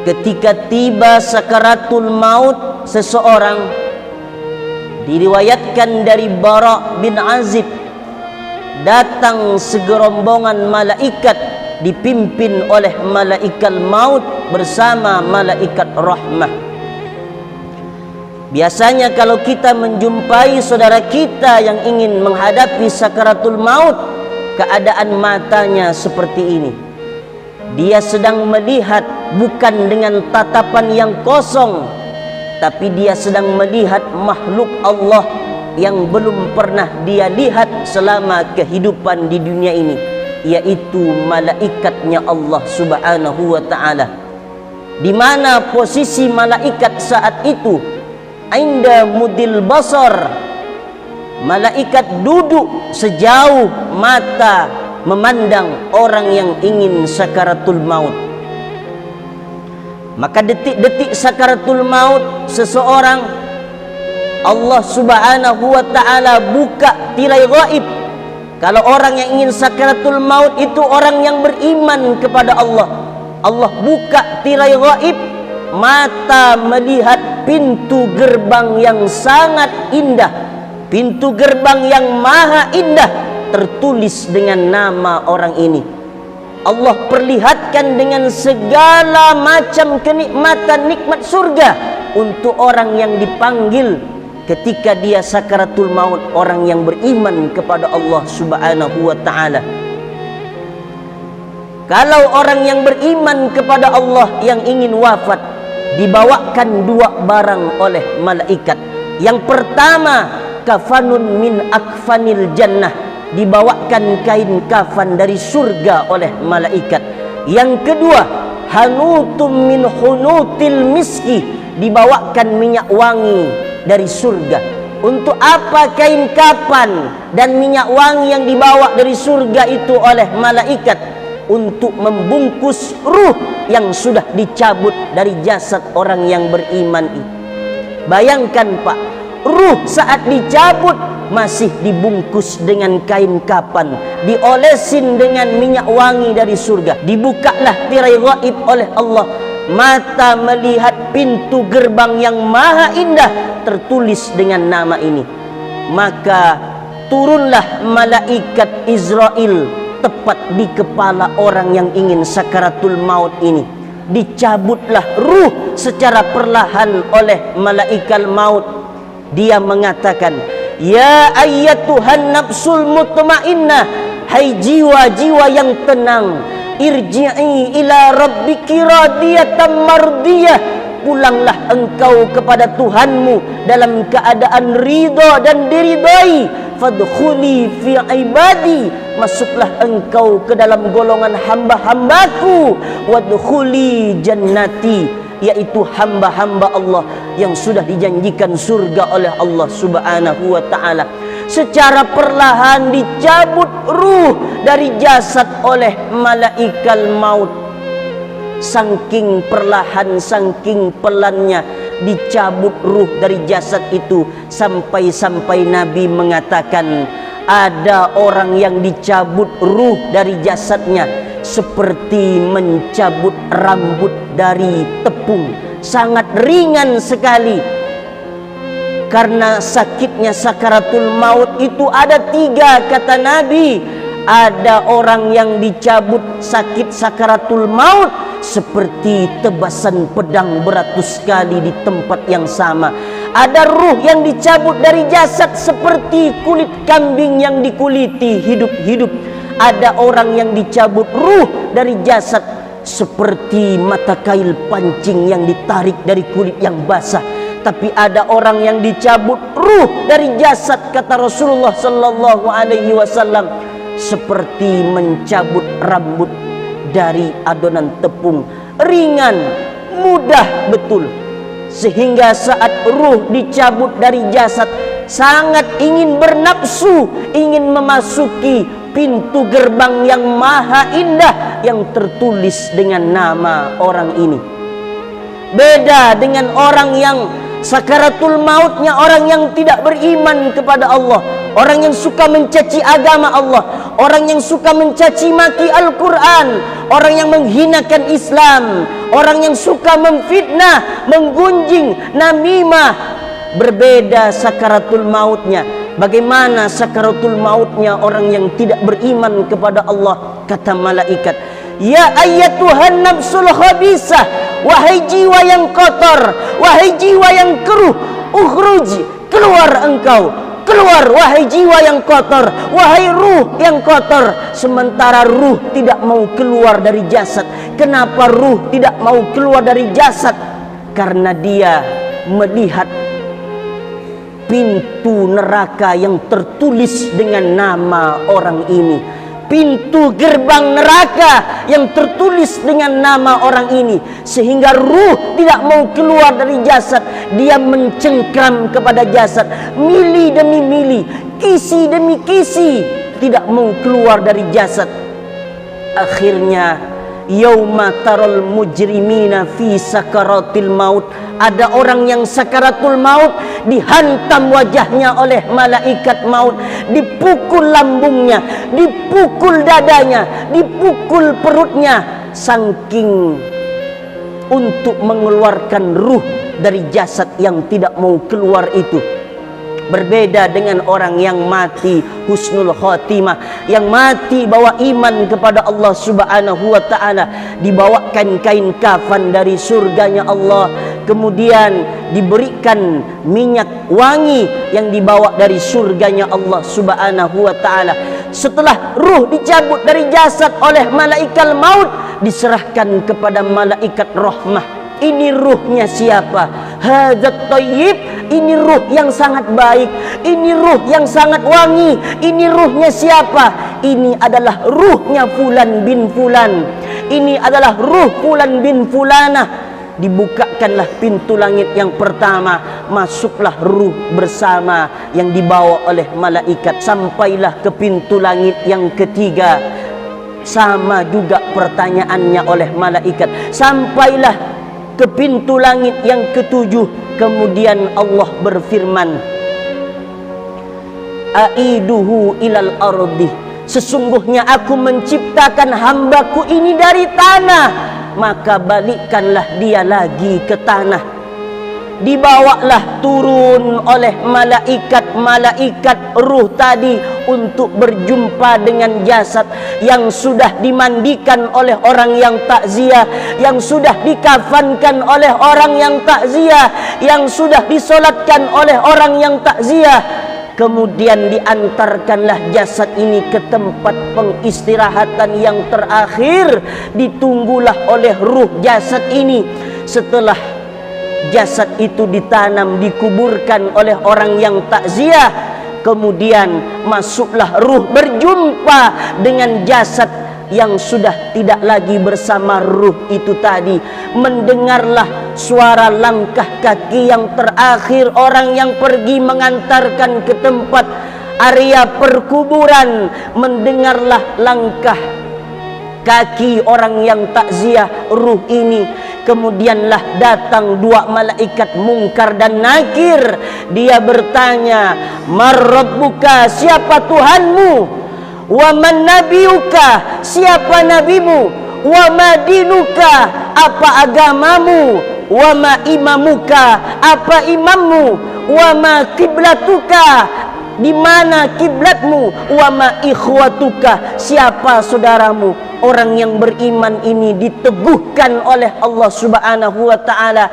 ketika tiba sakaratul maut seseorang, diriwayatkan dari Bara bin Azib, datang segerombongan malaikat dipimpin oleh malaikat maut bersama malaikat rahmah. Biasanya kalau kita menjumpai saudara kita yang ingin menghadapi sakaratul maut, keadaan matanya seperti ini. Dia sedang melihat bukan dengan tatapan yang kosong, tapi dia sedang melihat makhluk Allah yang belum pernah dia lihat selama kehidupan di dunia ini, yaitu malaikatnya Allah subhanahu wa ta'ala. Di mana posisi malaikat saat itu? Inda mudil basar, malaikat duduk sejauh mata memandang orang yang ingin sakaratul maut. Maka detik-detik sakaratul maut seseorang, Allah subhanahu wa ta'ala buka tirai gaib. Kalau orang yang ingin sakaratul maut itu orang yang beriman kepada Allah, Allah buka tirai gaib, mata melihat pintu gerbang yang sangat indah, pintu gerbang yang maha indah, tertulis dengan nama orang ini. Allah perlihatkan dengan segala macam kenikmatan nikmat surga untuk orang yang dipanggil ketika dia sakaratul maut, orang yang beriman kepada Allah subhanahu wa ta'ala. Kalau orang yang beriman kepada Allah yang ingin wafat, dibawakan dua barang oleh malaikat. Yang pertama, kafanun min akfanil jannah, dibawakan kain kafan dari surga oleh malaikat. Yang kedua, hanutum min hunutil miski, dibawakan minyak wangi dari surga. Untuk apa kain kafan dan minyak wangi yang dibawa dari surga itu oleh malaikat? Untuk membungkus ruh yang sudah dicabut dari jasad orang yang beriman itu. Bayangkan Pak, ruh saat dicabut masih dibungkus dengan kain kafan, diolesin dengan minyak wangi dari surga. Dibukalah tirai gaib oleh Allah, mata melihat pintu gerbang yang maha indah, tertulis dengan nama ini. Maka turunlah malaikat Israel tepat di kepala orang yang ingin sakaratul maut ini. Dicabutlah ruh secara perlahan oleh malaikat maut. Dia mengatakan, ya ayyatuhan nafsul mutmainnah, hai jiwa-jiwa yang tenang, irji'i ila rabbiki radiyatan mardiyah, pulanglah engkau kepada Tuhanmu dalam keadaan ridha dan diridai. Fadkhuli fi ibadi, masuklah engkau ke dalam golongan hamba-hambaku. Wadkhuli jannati, yaitu hamba-hamba Allah yang sudah dijanjikan surga oleh Allah subhanahu wa ta'ala. Secara perlahan dicabut ruh dari jasad oleh malaikat maut. Saking perlahan, saking pelannya dicabut ruh dari jasad itu, sampai-sampai Nabi mengatakan ada orang yang dicabut ruh dari jasadnya seperti mencabut rambut dari tepung, sangat ringan sekali. Karena sakitnya sakaratul maut itu ada tiga, kata Nabi. Ada orang yang dicabut sakit sakaratul maut seperti tebasan pedang beratus kali di tempat yang sama. Ada ruh yang dicabut dari jasad seperti kulit kambing yang dikuliti hidup-hidup. Ada orang yang dicabut ruh dari jasad seperti mata kail pancing yang ditarik dari kulit yang basah. Tapi ada orang yang dicabut ruh dari jasad, kata Rasulullah sallallahu alaihi wasallam, seperti mencabut rambut dari adonan tepung, ringan, mudah betul. Sehingga saat ruh dicabut dari jasad, sangat ingin bernafsu, ingin memasuki pintu gerbang yang maha indah yang tertulis dengan nama orang ini. Beda dengan orang yang sakaratul mautnya orang yang tidak beriman kepada Allah, orang yang suka mencaci agama Allah, orang yang suka mencaci maki Al-Quran, orang yang menghinakan Islam, orang yang suka memfitnah, menggunjing, namimah. Berbeda sakaratul mautnya. Bagaimana sakaratul mautnya orang yang tidak beriman kepada Allah? Kata malaikat, ya ayyatuhan nafsul khabisah, wahai jiwa yang kotor, wahai jiwa yang keruh, ukhruj, keluar engkau, keluar wahai jiwa yang kotor, wahai ruh yang kotor. Sementara ruh tidak mau keluar dari jasad. Kenapa ruh tidak mau keluar dari jasad? Karena dia melihat pintu neraka yang tertulis dengan nama orang ini, pintu gerbang neraka yang tertulis dengan nama orang ini, sehingga ruh tidak mau keluar dari jasad. Dia mencengkram kepada jasad, mili demi mili, kisi demi kisi, tidak mau keluar dari jasad. Akhirnya yauma taral mujrimina fi sakaratil maut, ada orang yang sakaratul maut, dihantam wajahnya oleh malaikat maut, dipukul lambungnya, dipukul dadanya, dipukul perutnya, saking untuk mengeluarkan ruh dari jasad yang tidak mau keluar itu. Berbeda dengan orang yang mati husnul khatimah, yang mati bawa iman kepada Allah Subhanahu wa ta'ala, dibawakan kain kafan dari surganya Allah, kemudian diberikan minyak wangi yang dibawa dari surganya Allah Subhanahu wa ta'ala. Setelah ruh dicabut dari jasad oleh malaikat maut, diserahkan kepada malaikat rahmah. Ini ruhnya siapa? Hadzat thayyib, ini ruh yang sangat baik, ini ruh yang sangat wangi. Ini ruhnya siapa? Ini adalah ruhnya fulan bin fulan, ini adalah ruh fulan bin fulanah. Dibukakanlah pintu langit yang pertama, masuklah ruh bersama yang dibawa oleh malaikat, sampailah ke pintu langit yang ketiga. Sama juga pertanyaannya oleh malaikat, sampailah ke pintu langit yang ketujuh. Kemudian Allah berfirman, aiduhu ilal ardi, sesungguhnya aku menciptakan hambaku ini dari tanah, maka balikkanlah dia lagi ke tanah. Dibawalah turun oleh malaikat-malaikat ruh tadi untuk berjumpa dengan jasad yang sudah dimandikan oleh orang yang takziah, yang sudah dikafankan oleh orang yang takziah, yang sudah disolatkan oleh orang yang takziah. Kemudian diantarkanlah jasad ini ke tempat pengistirahatan yang terakhir, ditunggulah oleh ruh jasad ini. Setelah jasad itu ditanam, dikuburkan oleh orang yang takziah, kemudian masuklah ruh berjumpa dengan jasad yang sudah tidak lagi bersama ruh itu tadi. Mendengarlah suara langkah kaki yang terakhir orang yang pergi mengantarkan ke tempat area perkuburan. Mendengarlah langkah kaki orang yang takziah ruh ini. Kemudianlah datang dua malaikat Munkar dan Nakir. Dia bertanya, "Man rabbuka?" Siapa Tuhanmu? "Wa man nabiyuka?" Siapa nabimu? "Wa ma dinuka?" Apa agamamu? "Wa ma imamuka?" Apa imammu? "Wa ma kiblatuka?" Di mana kiblatmu? "Wa ma ikhwatuka?" Siapa saudaramu? Orang yang beriman ini diteguhkan oleh Allah Subhanahu wa ta'ala.